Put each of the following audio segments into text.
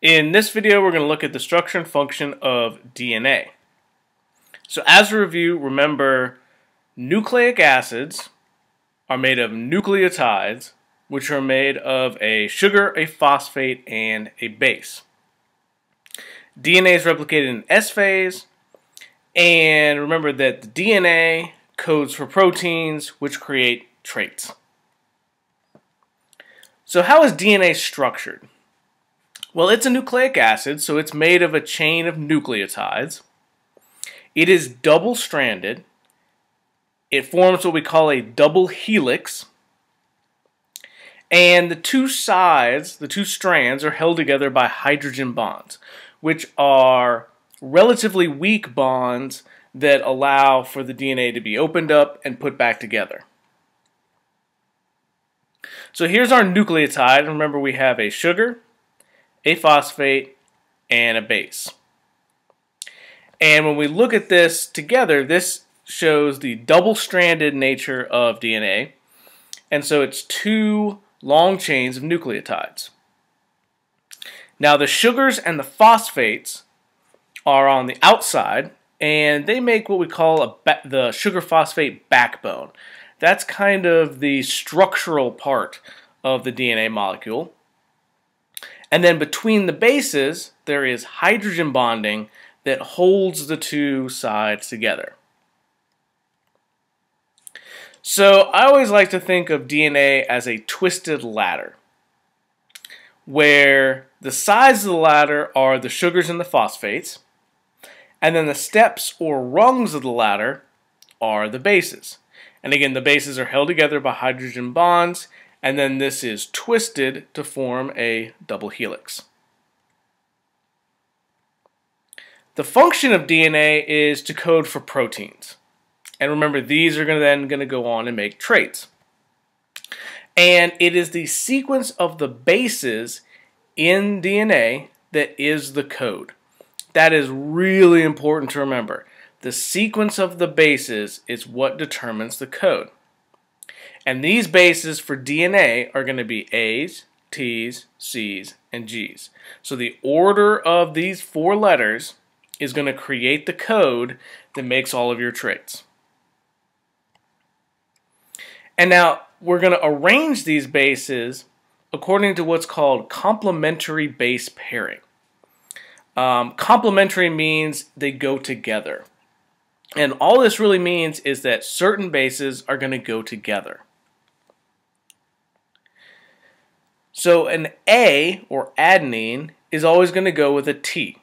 In this video, we're going to look at the structure and function of DNA. So as a review, remember nucleic acids are made of nucleotides, which are made of a sugar, a phosphate, and a base. DNA is replicated in S phase, and remember that the DNA codes for proteins, which create traits. So how is DNA structured? Well, it's a nucleic acid, so it's made of a chain of nucleotides. It is double-stranded. It forms what we call a double helix. And the two sides, the two strands, are held together by hydrogen bonds, which are relatively weak bonds that allow for the DNA to be opened up and put back together. So here's our nucleotide. Remember, we have a sugar, a phosphate, and a base. And when we look at this together, this shows the double-stranded nature of DNA. And so it's two long chains of nucleotides. Now the sugars and the phosphates are on the outside, and they make what we call the sugar-phosphate backbone. That's kind of the structural part of the DNA molecule. And then between the bases, there is hydrogen bonding that holds the two sides together. So I always like to think of DNA as a twisted ladder, where the sides of the ladder are the sugars and the phosphates, and then the steps or rungs of the ladder are the bases. And again, the bases are held together by hydrogen bonds, and then this is twisted to form a double helix. The function of DNA is to code for proteins. And remember, these are then going to go on and make traits. And it is the sequence of the bases in DNA that is the code. That is really important to remember. The sequence of the bases is what determines the code. And these bases for DNA are going to be A's, T's, C's, and G's. So the order of these four letters is going to create the code that makes all of your traits. And now we're going to arrange these bases according to what's called complementary base pairing. Complementary means they go together. And all this really means is that certain bases are going to go together. So an A, or adenine, is always going to go with a T.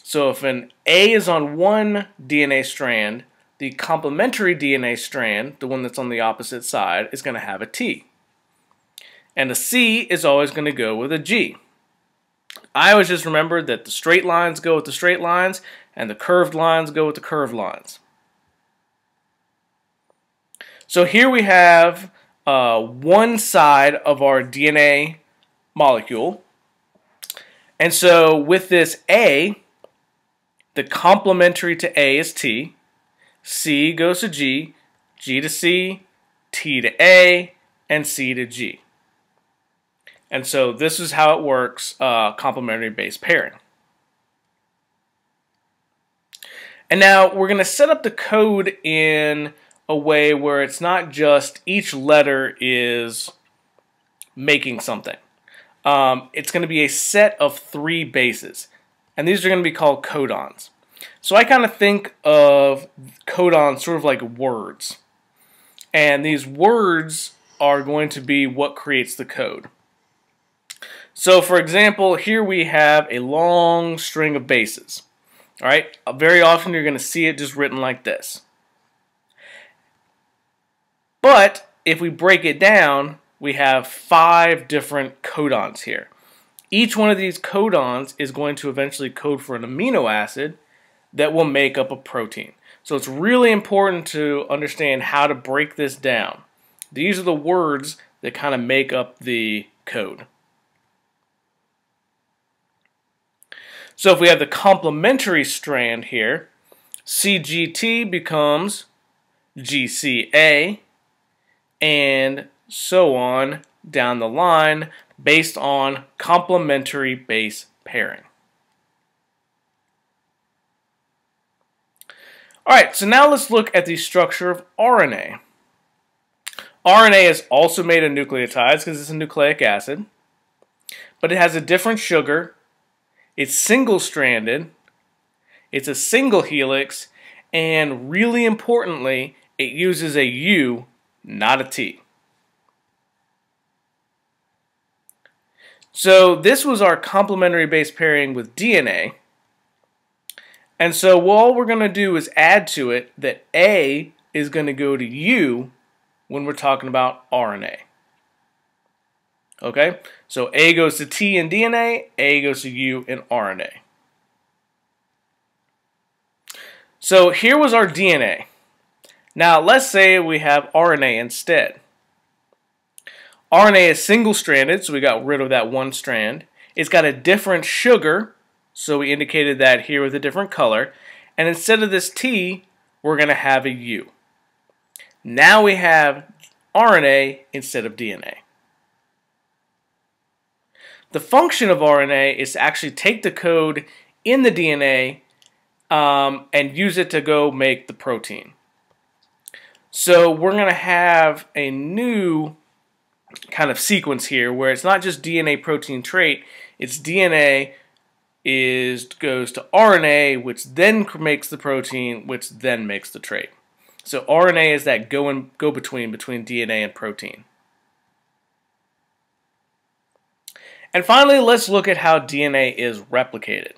So if an A is on one DNA strand, the complementary DNA strand, the one that's on the opposite side, is going to have a T. And a C is always going to go with a G. I always just remember that the straight lines go with the straight lines, and the curved lines go with the curved lines. So here we have one side of our DNA molecule. And so with this A, the complementary to A is T, C goes to G, G to C, T to A, and C to G. And so this is how it works, complementary base pairing. And now we're going to set up the code in a way where it's not just each letter is making something. It's going to be a set of three bases, and these are going to be called codons. So I kind of think of codons sort of like words, and these words are going to be what creates the code. So for example, here we have a long string of bases. All right, very often you're going to see it just written like this. But if we break it down, we have 5 different codons here. Each one of these codons is going to eventually code for an amino acid that will make up a protein. So it's really important to understand how to break this down. These are the words that kind of make up the code. So if we have the complementary strand here, CGT becomes GCA, and so on down the line based on complementary base pairing. Alright, so now let's look at the structure of RNA. RNA is also made of nucleotides because it's a nucleic acid, but it has a different sugar, it's single-stranded, it's a single helix, and really importantly, it uses a U, not a T. So this was our complementary base pairing with DNA. And so all we're going to do is add to it that A is going to go to U when we're talking about RNA. Okay? So A goes to T in DNA, A goes to U in RNA. So here was our DNA. Now let's say we have RNA instead. RNA is single-stranded, so we got rid of that one strand. It's got a different sugar, so we indicated that here with a different color. And instead of this T, we're going to have a U. Now we have RNA instead of DNA. The function of RNA is to actually take the code in the DNA and use it to go make the protein. So we're going to have a new kind of sequence here where it's not just DNA protein trait, it's DNA goes to RNA, which then makes the protein, which then makes the trait. So RNA is that go-between between DNA and protein. And finally, let's look at how DNA is replicated.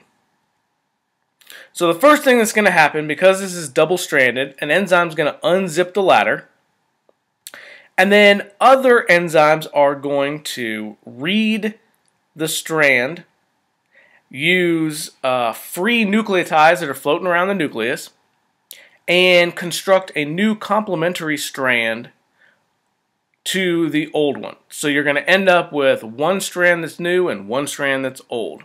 So the first thing that's going to happen, because this is double-stranded, an enzyme is going to unzip the ladder. And then other enzymes are going to read the strand, use free nucleotides that are floating around the nucleus, and construct a new complementary strand to the old one. So you're going to end up with one strand that's new and one strand that's old.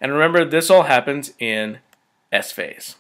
And remember, this all happens in S phase.